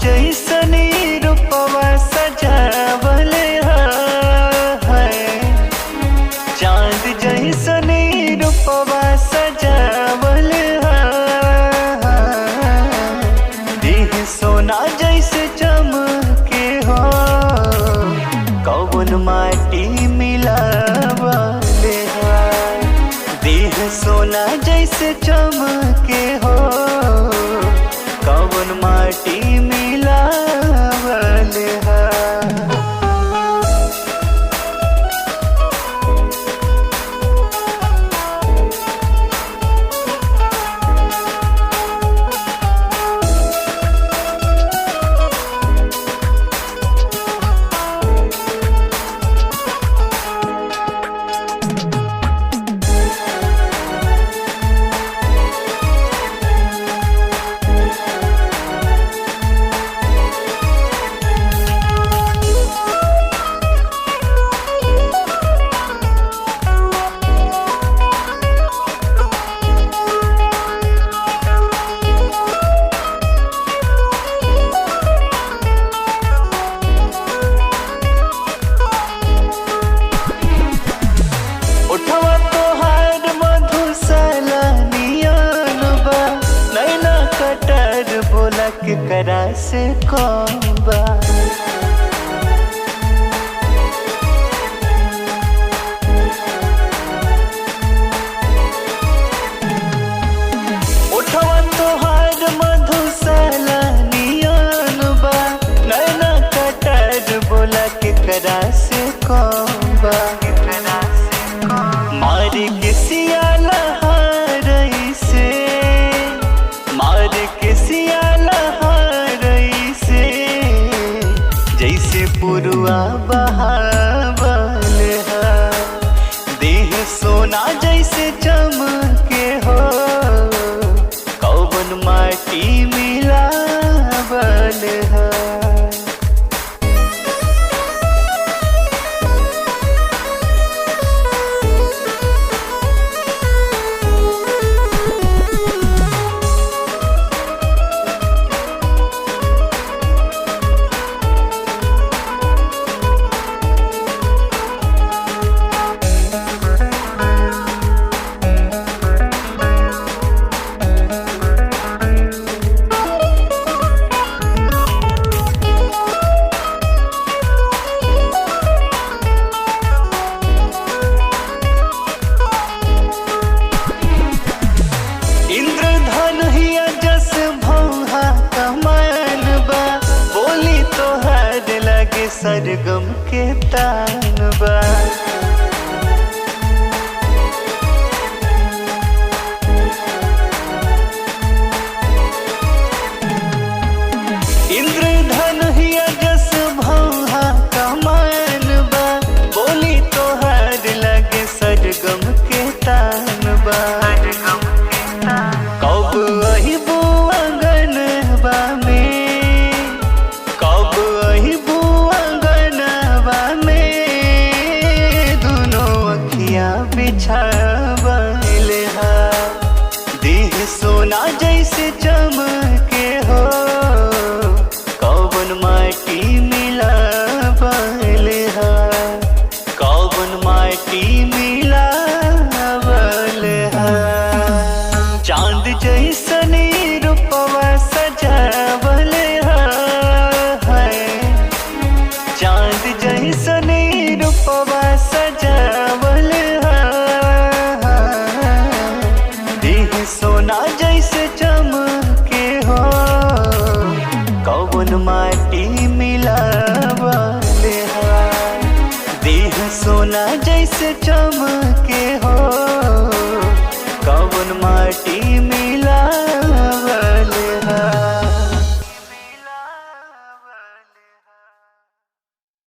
जैसनी रूपवा सजावल है, चांद जैसनी रूपवा सजावल है। देह सोना जैसे चमके हो, कौन माटी मिलावल है। देह सोना जैसे चमके हो, कौन माटी मिलावल है। उठवा तोहार मधुशाला नियन बा, नैना कटर बोला केकरा से कौन बा। उठवा तोहार मधुशाला नियन बा, नैना कटर बोला केकरा से कौन बा। मार के सियाला हारई से, मार के सियाला हारई से, जैसे पुरुआ बहावल है। देह सोना जैसे चमके हो, कौन माटी मिलावल है। सरगम के तान बा, इंद्रधन हिया जस भौहा कमान बा, बोली तोहार लगे सरगम के तान बा। कब अहिबू अंगनवा में, कब अहिबू अंगनवा में, सोना जैसे चमके हो।